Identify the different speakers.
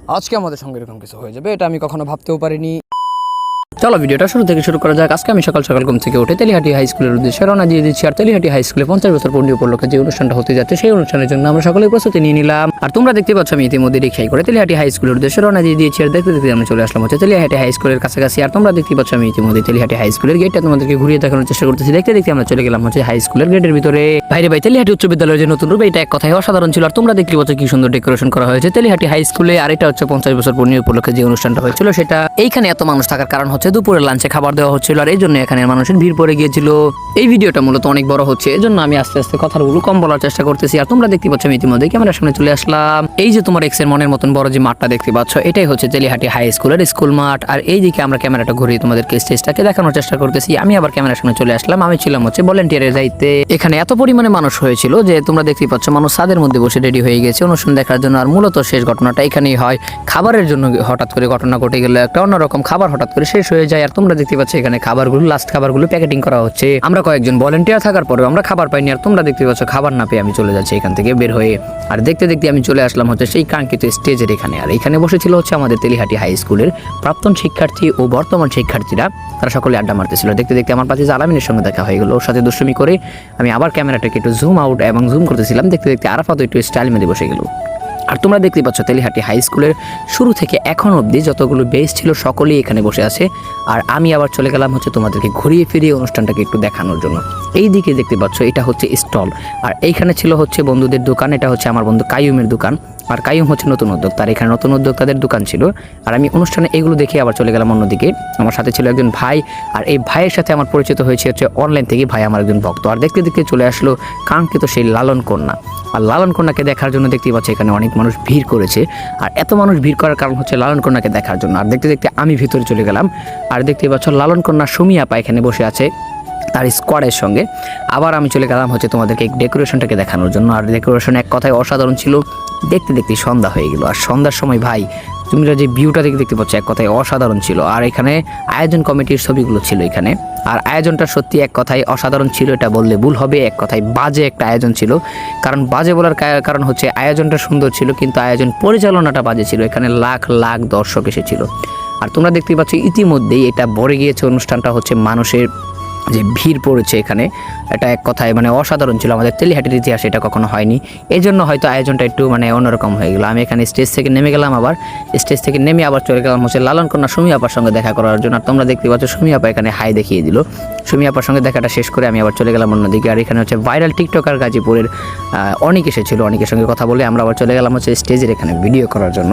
Speaker 1: আজকে আমাদের সঙ্গে এরকম কিছু হয়ে যাবে এটা আমি কখনো ভাবতেও পারিনি। চলো ভিডিওটা শুরু থেকে শুরু করা যাক। আজকে আমি সকাল সকাল ঘুম থেকে উঠে তেলিহাটি হাই স্কুলের উদ্দেশ্যে রওনা দিয়ে দিচ্ছি। আর তেলিহাটি হাই স্কুলে 50 বছর পূর্ণ উপলক্ষে যে অনুষ্ঠানটা হতে যাচ্ছে সেই অনুষ্ঠানের জন্য আমরা সকলে প্রস্তুতি নিয়ে নিলাম। আর তোমরা দেখতে পাচ্ছ আমি ইতিমধ্যে রিক্সায় করে তেলিহাটি হাই স্কুলের উদ্দেশ্যে রওনা দিয়ে দিয়েছি। আর দেখতে দেখতে আমরা চলে আসলাম হচ্ছে তেলিহাটি হাই স্কুলের কাছাকাছি। আর তোমরা দেখতে পাচ্ছ আমি ইতিমধ্যে তেলিহাটি হাই স্কুলের গেটটা তোমাদেরকে ঘুরিয়ে দেখানোর চেষ্টা করতেছি। দেখতে দেখতে আমরা চলে গেলাম হচ্ছে হাই স্কুলের গেটের ভিতরে। বাইরে তেলিহাটি উচ্চ বিদ্যালয়ের যে নতুন রূপ এটা এক কথায় অসাধারণ ছিল। আর তোমরা দেখতে পাচ্ছ কি সুন্দর ডেকোরেশন করা হয়েছে তেলিহাটি হাই স্কুলে। আর এটা হচ্ছে 50 বছর পূর্ণ উপলক্ষে যে অনুষ্ঠানটা হয়েছিল সেটা। এইখানে এত মানুষ থাকার কারণ হচ্ছে দুপুরের লাঞ্চে খাবার দেওয়া হচ্ছিল আর এই জন্য এখানে মানুষের ভিড় পড়ে গিয়েছিল। এই ভিডিওটা মূলত অনেক বড় হচ্ছে এজন্য আমি আস্তে আস্তে কথাগুলো কম বলার চেষ্টা করতেছি। আর তোমরা দেখতে পাচ্ছ আমি ইতিমধ্যে ক্যামেরার সামনে চলে আসলাম। এই যে তোমার এক্সের মনের মতন বড় যে মাঠটা দেখতে পাচ্ছ এটাই হচ্ছে তেলিহাটি হাই স্কুলের স্কুল মাঠ। আর এই দিকে আমরা ক্যামেরাটা ঘুরিয়ে তোমাদেরকে স্টেজটাকে দেখানোর চেষ্টা করতেছি। আমি আবার ক্যামেরার সামনে চলে আসলাম। আমি ছিলাম হচ্ছে ভলান্টিয়ারের দায়িত্বে। এখানে এত পরিমাণে মানুষ হয়েছিল যে তোমরা দেখতে পাচ্ছ মানুষ ছাদের মধ্যে বসে রেডি হয়ে গেছে অনুষ্ঠান দেখার জন্য। আর মূলত শেষ ঘটনাটা এখানেই হয়। খাবারের জন্য হঠাৎ করে ঘটনা ঘটে গেল, একটা অন্যরকম খাবার হঠাৎ করে শেষ হয়ে যায়। আর তোমরা দেখতে পাচ্ছ এখানে খাবারগুলো লাস্ট খাবারগুলো প্যাকেটিং করা হচ্ছে। আমরা কয়েকজন ভলান্টিয়ার থাকার পরেও আমরা খাবার পাইনি। আর তোমরা দেখতে পাচ্ছ খাবার না পেয়ে আমি চলে যাচ্ছি এখান থেকে বের হয়ে। আর দেখতে দেখতে আমি চলে আসলাম হচ্ছে সেই কাঙ্ক্ষিত স্টেজের এখানে। আর এখানে বসেছিল হচ্ছে আমাদের তেলিহাটি হাই স্কুলের প্রাক্তন শিক্ষার্থী ও বর্তমান শিক্ষার্থীরা। তারা সকলে আড্ডা মারতেছিল। দেখতে দেখতে আমার পাশে আলামিনের সঙ্গে দেখা হয়ে গেল। ওর সাথে দুষ্টুমি করে আমি আবার ক্যামেরাটাকে একটু জুম আউট এবং জুম করতেছিলাম। দেখতে দেখতে আরাফাত একটু স্টাইল মেরে বসে গেল। আর তোমরা দেখতে পাচ্ছ তেলিহাটি হাই স্কুলের শুরু থেকে এখন অবধি যতগুলো বেস ছিল সকলেই এখানে বসে আছে। আর আমি আবার চলে গেলাম হচ্ছে তোমাদেরকে ঘুরিয়ে ফিরিয়ে অনুষ্ঠানটাকে একটু দেখানোর জন্য। এই দিকে দেখতে পাচ্ছ এটা হচ্ছে স্টল। আর এইখানে ছিল হচ্ছে বন্ধুদের দোকান। এটা হচ্ছে আমার বন্ধু কাইয়ুমের দোকান। আর কাইয়ুম হচ্ছে নতুন উদ্যোক্তা। আর এখানে নতুন উদ্যোক্তাদের দোকান ছিল। আর আমি অনুষ্ঠানে এগুলো দেখে আবার চলে গেলাম অন্যদিকে। আমার সাথে ছিল একজন ভাই। আর এই ভাইয়ের সাথে আমার পরিচিত হয়েছে হচ্ছে অনলাইন থেকে। ভাই আমার একজন ভক্ত। আর দেখতে দেখতে চলে আসলো কাঙ্ক্ষিত সেই লালন কন্যা। আর লালন কন্যাকে দেখার জন্য দেখতে পাচ্ছি এখানে অনেক মানুষ ভিড় করেছে। আর এত মানুষ ভিড় করার কারণ হচ্ছে লালন কন্যাকে দেখার জন্য। আর দেখতে দেখতে আমি ভিতরে চলে গেলাম। আর দেখতে পাচ্ছ লালন কন্যা সুমি আপা এখানে বসে আছে তার স্কোয়াডের সঙ্গে। আবার আমি চলে গেলাম হচ্ছে তোমাদেরকে ডেকোরেশনটাকে দেখানোর জন্য। আর ডেকোরেশন এক কথায় অসাধারণ ছিল। দেখতে দেখতে সন্ধ্যা হয়ে গেল। আর সন্ধ্যার সময় ভাই তোমরা যে ভিউটা দেখতে পাচ্ছ এক কথায় অসাধারণ ছিল। আর এখানে আয়োজন কমিটির ছবিগুলো ছিল এখানে। আর আয়োজনটা সত্যি এক কথায় অসাধারণ ছিল, এটা বললে ভুল হবে। এক কথায় বাজে একটা আয়োজন ছিল। কারণ বাজে বলার কারণ হচ্ছে আয়োজনটা সুন্দর ছিল কিন্তু আয়োজন পরিচালনাটা বাজে ছিল। এখানে লাখ লাখ দর্শক এসেছিল। আর তোমরা দেখতে পাচ্ছ ইতিমধ্যেই এটা ভরে গিয়েছে অনুষ্ঠানটা হচ্ছে মানুষের যে ভিড় পড়েছে এখানে। এটা এক কথায় মানে অসাধারণ ছিল। আমাদের তেলিহাটির ইতিহাসে এটা কখনো হয়নি। এই জন্য হয়তো আয়োজনটা একটু মানে অন্যরকম হয়ে গেল। আমি এখানে স্টেজ থেকে নেমে গেলাম। আবার স্টেজ থেকে নেমে আবার চলে গেলাম হচ্ছে লালন কন্যা সুমি আপার সঙ্গে দেখা করার জন্য। আর তোমরা দেখতে পাচ্ছ সুমি আপা এখানে হাই দেখিয়ে দিল। সুমি আপার সঙ্গে দেখাটা শেষ করে আমি আবার চলে গেলাম অন্যদিকে। আর এখানে হচ্ছে ভাইরাল টিকটকার গাজীপুরের অনেক এসেছিল। অনেকের সঙ্গে কথা বলে আমরা আবার চলে গেলাম হচ্ছে স্টেজের এখানে ভিডিও করার জন্য।